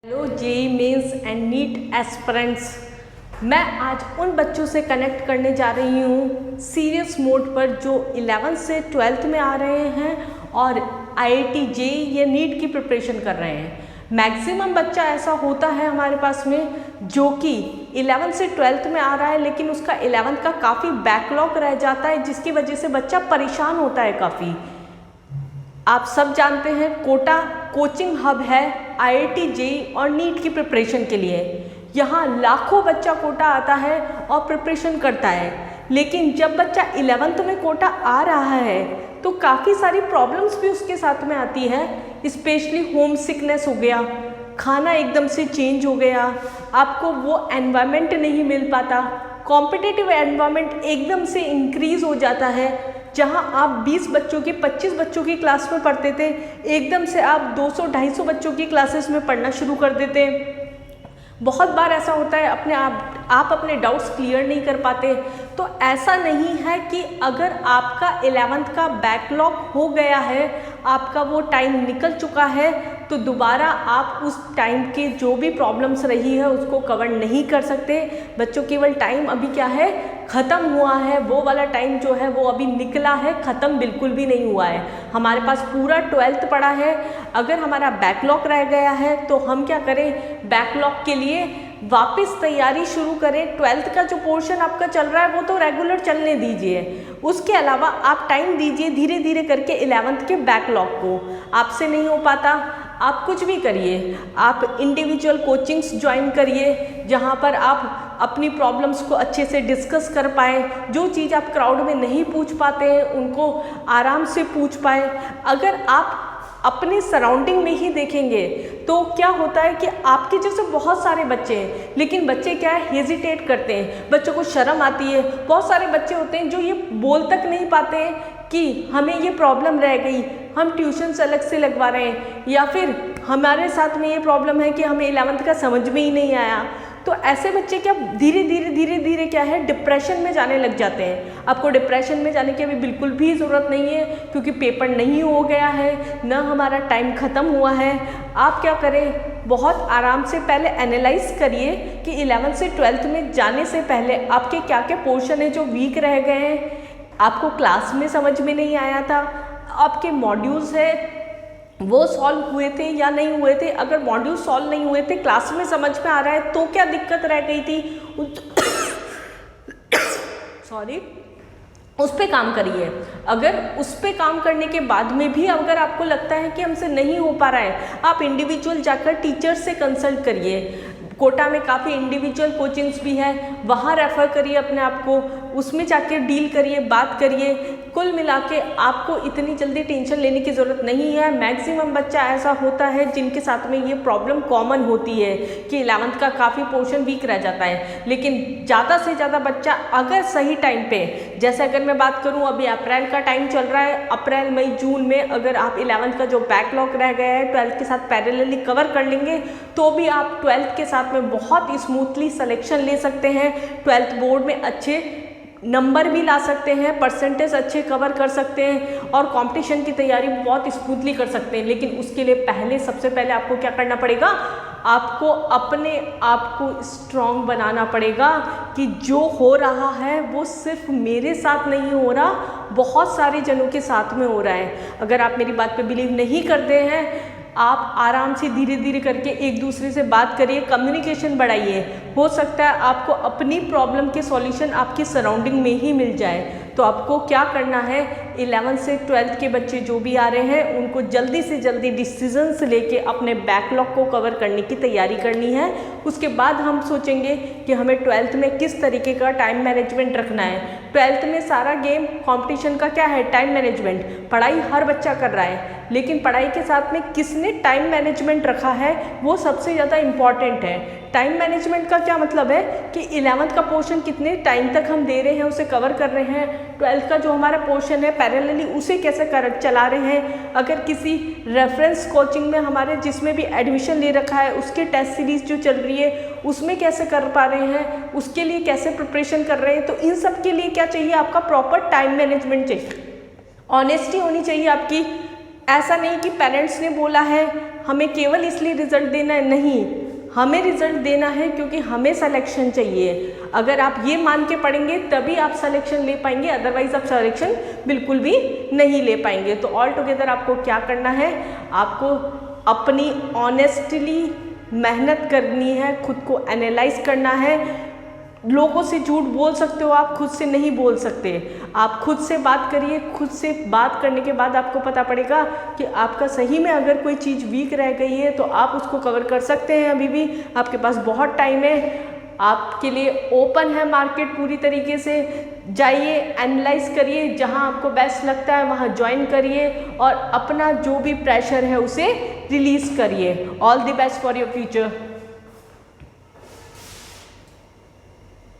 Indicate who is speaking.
Speaker 1: Hello JEE mains and NEET aspirants. मैं आज उन बच्चों से कनेक्ट करने जा रही हूँ सीरियस मोड पर जो 11th से 12th में आ रहे हैं और आईआईटी जेई या नीट की प्रिपरेशन कर रहे हैं। मैक्सिमम बच्चा ऐसा होता है हमारे पास में जो कि 11th से 12th में आ रहा है, लेकिन उसका 11th का काफ़ी बैकलॉग रह जाता है, जिसकी वजह से बच्चा परेशान होता है काफ़ी। आप सब जानते हैं कोटा कोचिंग हब है आईआईटी जेई और नीट की प्रिपरेशन के लिए। यहाँ लाखों बच्चा कोटा आता है और प्रिपरेशन करता है, लेकिन जब बच्चा 11th में कोटा आ रहा है तो काफ़ी सारी प्रॉब्लम्स भी उसके साथ में आती है। स्पेशली होम सिकनेस हो गया, खाना एकदम से चेंज हो गया, आपको वो एनवायरनमेंट नहीं मिल पाता, कॉम्पिटिटिव एनवायरनमेंट एकदम से इंक्रीज़ हो जाता है। जहां आप 20 बच्चों की 25 बच्चों की क्लास में पढ़ते थे, एकदम से आप 200-250 बच्चों की क्लासेस में पढ़ना शुरू कर देते हैं। बहुत बार ऐसा होता है आप अपने डाउट्स क्लियर नहीं कर पाते। तो ऐसा नहीं है कि अगर आपका 11th का बैकलॉग हो गया है, आपका वो टाइम निकल चुका है, तो दोबारा आप उस टाइम के जो भी प्रॉब्लम्स रही है उसको कवर नहीं कर सकते। बच्चों केवल टाइम अभी क्या है, ख़त्म हुआ है। वो वाला टाइम जो है वो अभी निकला है, ख़त्म बिल्कुल भी नहीं हुआ है। हमारे पास पूरा 12th पड़ा है। अगर हमारा बैकलॉग रह गया है तो हम क्या करें, बैकलॉग के लिए वापस तैयारी शुरू करें। 12th का जो पोर्शन आपका चल रहा है वो तो रेगुलर चलने दीजिए, उसके अलावा आप टाइम दीजिए धीरे धीरे करके 11th के बैकलॉग को। आपसे नहीं हो पाता, आप कुछ भी करिए, आप इंडिविजुअल कोचिंग्स ज्वाइन करिए जहाँ पर आप अपनी प्रॉब्लम्स को अच्छे से डिस्कस कर पाएँ। जो चीज़ आप क्राउड में नहीं पूछ पाते हैं उनको आराम से पूछ पाएँ। अगर आप अपने सराउंडिंग में ही देखेंगे तो क्या होता है कि आपके जैसे बहुत सारे बच्चे हैं, लेकिन बच्चे क्या है, हेजिटेट करते हैं, बच्चों को शर्म आती है। बहुत सारे बच्चे होते हैं जो ये बोल तक नहीं पाते हैं कि हमें ये प्रॉब्लम रह गई, हम ट्यूशन अलग से लगवा रहे हैं, या फिर हमारे साथ में ये प्रॉब्लम है कि हमें 11th का समझ में ही नहीं आया। तो ऐसे बच्चे क्या धीरे धीरे क्या है, डिप्रेशन में जाने लग जाते हैं। आपको डिप्रेशन में जाने की अभी बिल्कुल भी ज़रूरत नहीं है, क्योंकि पेपर नहीं हो गया है, ना हमारा टाइम ख़त्म हुआ है। आप क्या करें, बहुत आराम से पहले एनालाइज करिए कि 11th से 12th में जाने से पहले आपके क्या क्या पोर्शन है जो वीक रह गए हैं, आपको क्लास में समझ में नहीं आया था, आपके मॉड्यूल्स है वो सॉल्व हुए थे या नहीं हुए थे। अगर मॉड्यूल सॉल्व नहीं हुए थे, क्लास में समझ में आ रहा है, तो क्या दिक्कत रह गई थी सॉरी, उस पे काम करिए। अगर उस पे काम करने के बाद में भी अगर आपको लगता है कि हमसे नहीं हो पा रहा है, आप इंडिविजुअल जाकर टीचर से कंसल्ट करिए। कोटा में काफ़ी इंडिविजुअल कोचिंग्स भी हैं, वहाँ रेफ़र करिए अपने आप को, उसमें जाके डील करिए, बात करिए। कुल मिला के आपको इतनी जल्दी टेंशन लेने की ज़रूरत नहीं है। मैक्सिमम बच्चा ऐसा होता है जिनके साथ में ये प्रॉब्लम कॉमन होती है कि 11th का काफ़ी पोर्शन वीक रह जाता है। लेकिन ज़्यादा से ज़्यादा बच्चा अगर सही टाइम पे, जैसे अगर मैं बात करूँ अभी अप्रैल का टाइम चल रहा है, अप्रैल मई जून में अगर आप 11th का जो बैकलॉग रह गया है 12th के साथ पैरेलली कवर कर लेंगे, तो भी आप 12th के साथ में बहुत स्मूथली सिलेक्शन ले सकते हैं। 12th बोर्ड में अच्छे नंबर भी ला सकते हैं, परसेंटेज अच्छे कवर कर सकते हैं और कंपटीशन की तैयारी बहुत स्मूथली कर सकते हैं। लेकिन उसके लिए सबसे पहले आपको क्या करना पड़ेगा, आपको अपने आप को स्ट्रॉन्ग बनाना पड़ेगा कि जो हो रहा है वो सिर्फ मेरे साथ नहीं हो रहा, बहुत सारे जनों के साथ में हो रहा है। अगर आप मेरी बात पे बिलीव नहीं करते हैं, आप आराम से धीरे धीरे करके एक दूसरे से बात करिए, कम्युनिकेशन बढ़ाइए। हो सकता है आपको अपनी प्रॉब्लम के सॉल्यूशन आपकी सराउंडिंग में ही मिल जाए। तो आपको क्या करना है, 11th से 12th के बच्चे जो भी आ रहे हैं उनको जल्दी से जल्दी डिसीजंस लेके अपने बैकलॉग को कवर करने की तैयारी करनी है। उसके बाद हम सोचेंगे कि हमें 12th में किस तरीके का टाइम मैनेजमेंट रखना है। 12th में सारा गेम कंपटीशन का क्या है, टाइम मैनेजमेंट। पढ़ाई हर बच्चा कर रहा है, लेकिन पढ़ाई के साथ में किसने टाइम मैनेजमेंट रखा है वो सबसे ज़्यादा इम्पॉर्टेंट है। टाइम मैनेजमेंट का क्या मतलब है कि 11th का पोर्शन कितने टाइम तक हम दे रहे हैं, उसे कवर कर रहे हैं। 12th का जो हमारा पोर्शन है पैरेलली उसे कैसे चला रहे हैं। अगर किसी रेफरेंस कोचिंग में हमारे जिसमें भी एडमिशन ले रखा है उसके टेस्ट सीरीज जो चल रही है उसमें कैसे कर पा रहे हैं, उसके लिए कैसे प्रिपरेशन कर रहे हैं। तो इन सब के लिए क्या चाहिए, आपका प्रॉपर टाइम मैनेजमेंट चाहिए, ऑनेस्टी होनी चाहिए आपकी ऐसा नहीं कि पेरेंट्स ने बोला है हमें केवल इसलिए रिजल्ट देना है, नहीं, हमें रिजल्ट देना है क्योंकि हमें सिलेक्शन चाहिए। अगर आप ये मान के पढ़ेंगे तभी आप सिलेक्शन ले पाएंगे, अदरवाइज आप सिलेक्शन बिल्कुल भी नहीं ले पाएंगे। तो ऑल टुगेदर आपको क्या करना है, आपको अपनी ऑनेस्टली मेहनत करनी है, खुद को एनालाइज करना है। लोगों से झूठ बोल सकते हो आप, खुद से नहीं बोल सकते। आप खुद से बात करिए, खुद से बात करने के बाद आपको पता पड़ेगा कि आपका सही में अगर कोई चीज़ वीक रह गई है तो आप उसको कवर कर सकते हैं। अभी भी आपके पास बहुत टाइम है, आपके लिए ओपन है मार्केट पूरी तरीके से। जाइए, एनालाइज करिए, जहां आपको बेस्ट लगता है वहां ज्वाइन करिए और अपना जो भी प्रेशर है उसे रिलीज़ करिए। All the best for your future.